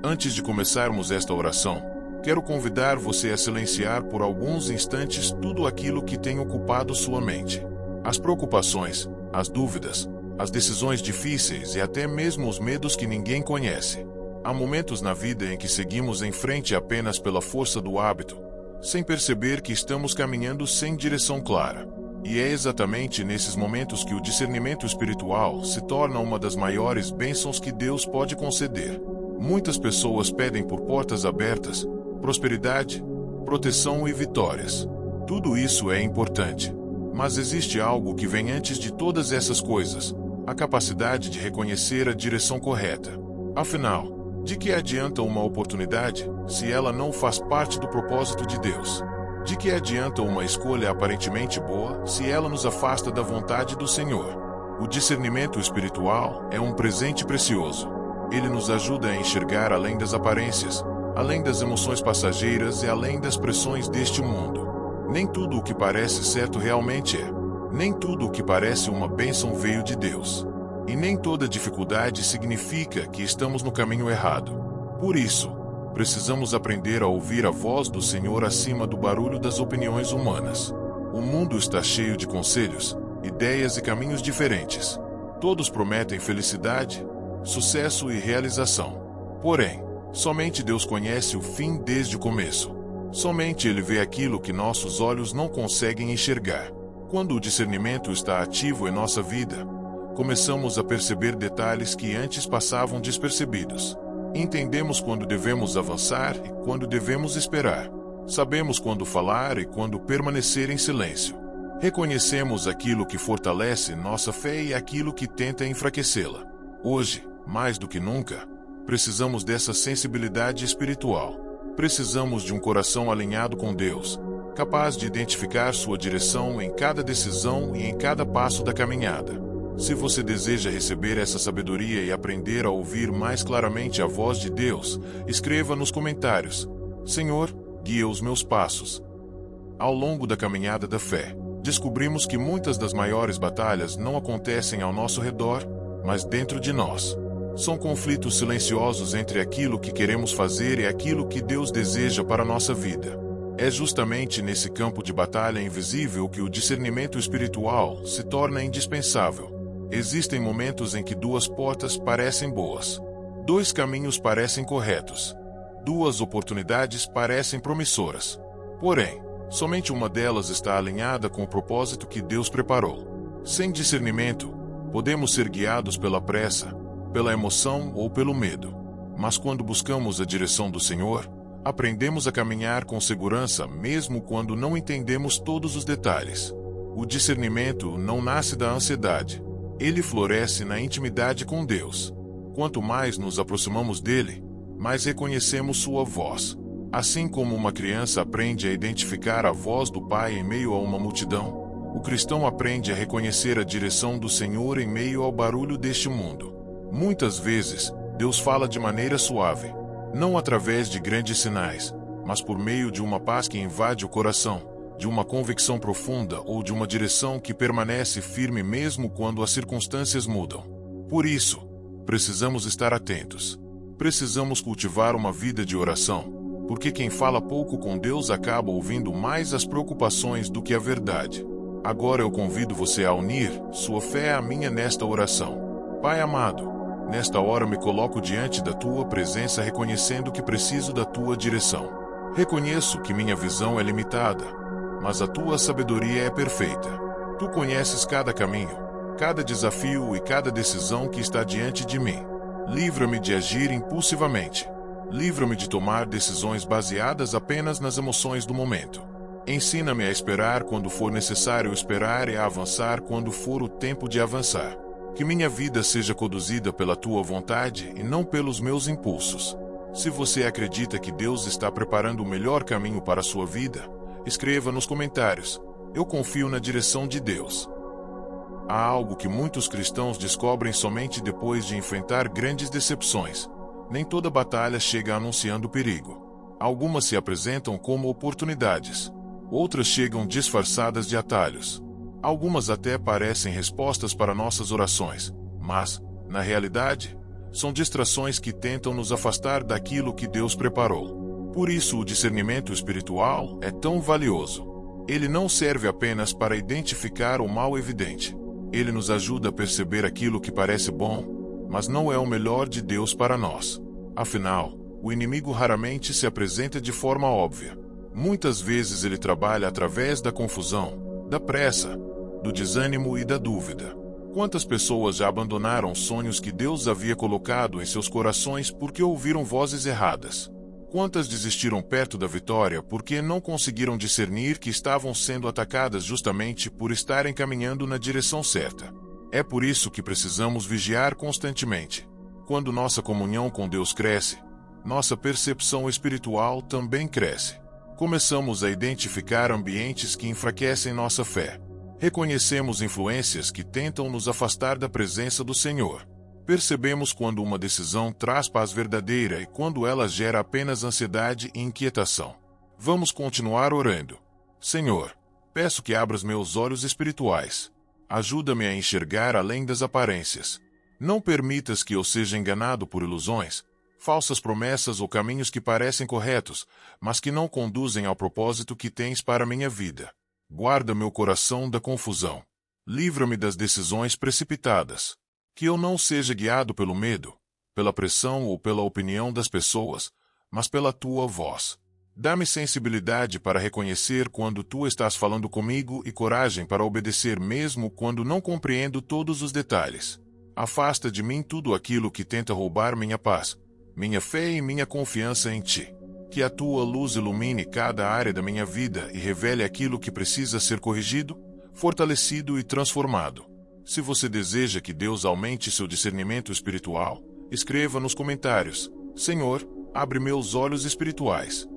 Antes de começarmos esta oração, quero convidar você a silenciar por alguns instantes tudo aquilo que tem ocupado sua mente. As preocupações, as dúvidas, as decisões difíceis e até mesmo os medos que ninguém conhece. Há momentos na vida em que seguimos em frente apenas pela força do hábito, sem perceber que estamos caminhando sem direção clara. E é exatamente nesses momentos que o discernimento espiritual se torna uma das maiores bênçãos que Deus pode conceder. Muitas pessoas pedem por portas abertas, prosperidade, proteção e vitórias. Tudo isso é importante. Mas existe algo que vem antes de todas essas coisas: a capacidade de reconhecer a direção correta. Afinal, de que adianta uma oportunidade se ela não faz parte do propósito de Deus? De que adianta uma escolha aparentemente boa se ela nos afasta da vontade do Senhor? O discernimento espiritual é um presente precioso. Ele nos ajuda a enxergar além das aparências, além das emoções passageiras e além das pressões deste mundo. Nem tudo o que parece certo realmente é. Nem tudo o que parece uma bênção veio de Deus. E nem toda dificuldade significa que estamos no caminho errado. Por isso, precisamos aprender a ouvir a voz do Senhor acima do barulho das opiniões humanas. O mundo está cheio de conselhos, ideias e caminhos diferentes. Todos prometem felicidade, sucesso e realização. Porém, somente Deus conhece o fim desde o começo. Somente Ele vê aquilo que nossos olhos não conseguem enxergar. Quando o discernimento está ativo em nossa vida, começamos a perceber detalhes que antes passavam despercebidos. Entendemos quando devemos avançar e quando devemos esperar. Sabemos quando falar e quando permanecer em silêncio. Reconhecemos aquilo que fortalece nossa fé e aquilo que tenta enfraquecê-la. Hoje, mais do que nunca, precisamos dessa sensibilidade espiritual. Precisamos de um coração alinhado com Deus, capaz de identificar sua direção em cada decisão e em cada passo da caminhada. Se você deseja receber essa sabedoria e aprender a ouvir mais claramente a voz de Deus, escreva nos comentários: Senhor, guia os meus passos. Ao longo da caminhada da fé, descobrimos que muitas das maiores batalhas não acontecem ao nosso redor, mas dentro de nós. São conflitos silenciosos entre aquilo que queremos fazer e aquilo que Deus deseja para a nossa vida. É justamente nesse campo de batalha invisível que o discernimento espiritual se torna indispensável. Existem momentos em que duas portas parecem boas. Dois caminhos parecem corretos. Duas oportunidades parecem promissoras. Porém, somente uma delas está alinhada com o propósito que Deus preparou. Sem discernimento, podemos ser guiados pela pressa, pela emoção ou pelo medo. Mas quando buscamos a direção do Senhor, aprendemos a caminhar com segurança mesmo quando não entendemos todos os detalhes. O discernimento não nasce da ansiedade. Ele floresce na intimidade com Deus. Quanto mais nos aproximamos dele, mais reconhecemos sua voz. Assim como uma criança aprende a identificar a voz do Pai em meio a uma multidão, o cristão aprende a reconhecer a direção do Senhor em meio ao barulho deste mundo. Muitas vezes, Deus fala de maneira suave, não através de grandes sinais, mas por meio de uma paz que invade o coração, de uma convicção profunda ou de uma direção que permanece firme mesmo quando as circunstâncias mudam. Por isso, precisamos estar atentos. Precisamos cultivar uma vida de oração, porque quem fala pouco com Deus acaba ouvindo mais as preocupações do que a verdade. Agora eu convido você a unir sua fé à minha nesta oração. Pai amado, nesta hora me coloco diante da Tua presença reconhecendo que preciso da Tua direção. Reconheço que minha visão é limitada, mas a Tua sabedoria é perfeita. Tu conheces cada caminho, cada desafio e cada decisão que está diante de mim. Livra-me de agir impulsivamente. Livra-me de tomar decisões baseadas apenas nas emoções do momento. Ensina-me a esperar quando for necessário esperar e a avançar quando for o tempo de avançar. Que minha vida seja conduzida pela Tua vontade e não pelos meus impulsos. Se você acredita que Deus está preparando o melhor caminho para a sua vida, escreva nos comentários: eu confio na direção de Deus. Há algo que muitos cristãos descobrem somente depois de enfrentar grandes decepções. Nem toda batalha chega anunciando perigo. Algumas se apresentam como oportunidades. Outras chegam disfarçadas de atalhos. Algumas até parecem respostas para nossas orações, mas, na realidade, São distrações que tentam nos afastar daquilo que Deus preparou. Por isso, o discernimento espiritual é tão valioso. Ele não serve apenas para identificar o mal evidente. Ele nos ajuda a perceber aquilo que parece bom, mas não é o melhor de Deus para nós. Afinal, o inimigo raramente se apresenta de forma óbvia. Muitas vezes ele trabalha através da confusão, da pressa, do desânimo e da dúvida. Quantas pessoas já abandonaram sonhos que Deus havia colocado em seus corações porque ouviram vozes erradas? Quantas desistiram perto da vitória porque não conseguiram discernir que estavam sendo atacadas justamente por estarem caminhando na direção certa? É por isso que precisamos vigiar constantemente. Quando nossa comunhão com Deus cresce, nossa percepção espiritual também cresce. Começamos a identificar ambientes que enfraquecem nossa fé. Reconhecemos influências que tentam nos afastar da presença do Senhor. Percebemos quando uma decisão traz paz verdadeira e quando ela gera apenas ansiedade e inquietação. Vamos continuar orando. Senhor, peço que abras meus olhos espirituais. Ajuda-me a enxergar além das aparências. Não permitas que eu seja enganado por ilusões, falsas promessas ou caminhos que parecem corretos, mas que não conduzem ao propósito que tens para minha vida. Guarda meu coração da confusão. Livra-me das decisões precipitadas. Que eu não seja guiado pelo medo, pela pressão ou pela opinião das pessoas, mas pela tua voz. Dá-me sensibilidade para reconhecer quando tu estás falando comigo e coragem para obedecer mesmo quando não compreendo todos os detalhes. Afasta de mim tudo aquilo que tenta roubar minha paz, minha fé e minha confiança em ti. Que a tua luz ilumine cada área da minha vida e revele aquilo que precisa ser corrigido, fortalecido e transformado. Se você deseja que Deus aumente seu discernimento espiritual, escreva nos comentários: Senhor, abre meus olhos espirituais.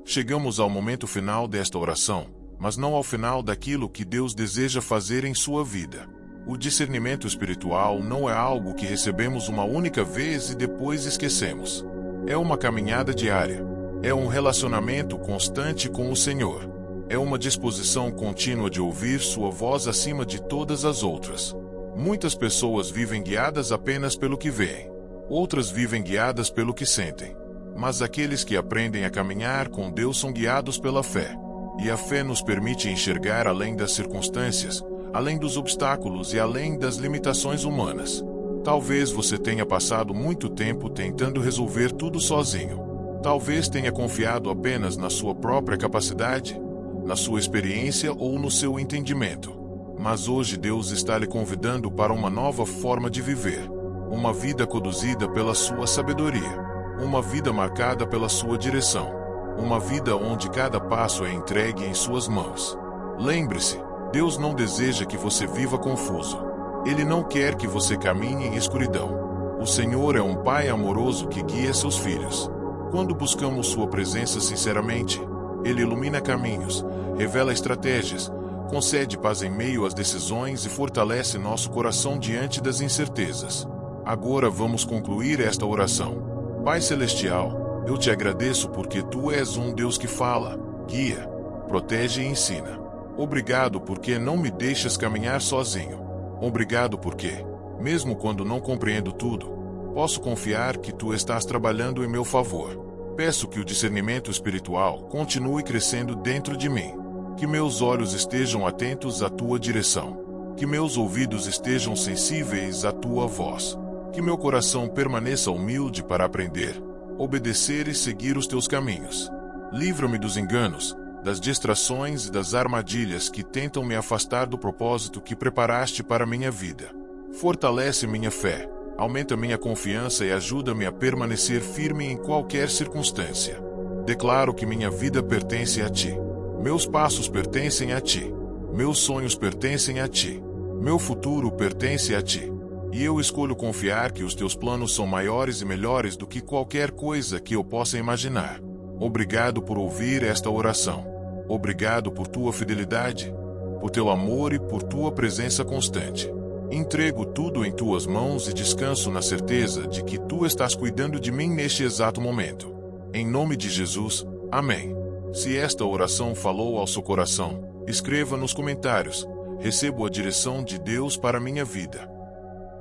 Chegamos ao momento final desta oração, mas não ao final daquilo que Deus deseja fazer em sua vida. O discernimento espiritual não é algo que recebemos uma única vez e depois esquecemos. É uma caminhada diária. É um relacionamento constante com o Senhor. É uma disposição contínua de ouvir sua voz acima de todas as outras. Muitas pessoas vivem guiadas apenas pelo que veem. Outras vivem guiadas pelo que sentem. Mas aqueles que aprendem a caminhar com Deus são guiados pela fé. E a fé nos permite enxergar além das circunstâncias, além dos obstáculos e além das limitações humanas. Talvez você tenha passado muito tempo tentando resolver tudo sozinho. Talvez tenha confiado apenas na sua própria capacidade, na sua experiência ou no seu entendimento. Mas hoje Deus está lhe convidando para uma nova forma de viver. Uma vida conduzida pela sua sabedoria. Uma vida marcada pela sua direção. Uma vida onde cada passo é entregue em suas mãos. Lembre-se, Deus não deseja que você viva confuso. Ele não quer que você caminhe em escuridão. O Senhor é um Pai amoroso que guia seus filhos. Quando buscamos sua presença sinceramente, Ele ilumina caminhos, revela estratégias, concede paz em meio às decisões e fortalece nosso coração diante das incertezas. Agora vamos concluir esta oração. Pai Celestial, eu te agradeço porque Tu és um Deus que fala, guia, protege e ensina. Obrigado porque não me deixas caminhar sozinho. Obrigado porque, mesmo quando não compreendo tudo, posso confiar que Tu estás trabalhando em meu favor. Peço que o discernimento espiritual continue crescendo dentro de mim. Que meus olhos estejam atentos à Tua direção. Que meus ouvidos estejam sensíveis à Tua voz. Que meu coração permaneça humilde para aprender, obedecer e seguir os Teus caminhos. Livra-me dos enganos, das distrações e das armadilhas que tentam me afastar do propósito que preparaste para minha vida. Fortalece minha fé. Aumenta minha confiança e ajuda-me a permanecer firme em qualquer circunstância. Declaro que minha vida pertence a Ti. Meus passos pertencem a Ti. Meus sonhos pertencem a Ti. Meu futuro pertence a Ti. E eu escolho confiar que os Teus planos são maiores e melhores do que qualquer coisa que eu possa imaginar. Obrigado por ouvir esta oração. Obrigado por Tua fidelidade, por Teu amor e por Tua presença constante. Entrego tudo em Tuas mãos e descanso na certeza de que Tu estás cuidando de mim neste exato momento. Em nome de Jesus, amém. Se esta oração falou ao seu coração, escreva nos comentários: recebo a direção de Deus para minha vida.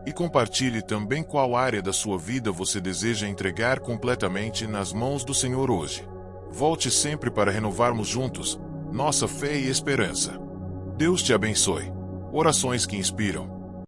E compartilhe também qual área da sua vida você deseja entregar completamente nas mãos do Senhor hoje. Volte sempre para renovarmos juntos nossa fé e esperança. Deus te abençoe. Orações que inspiram.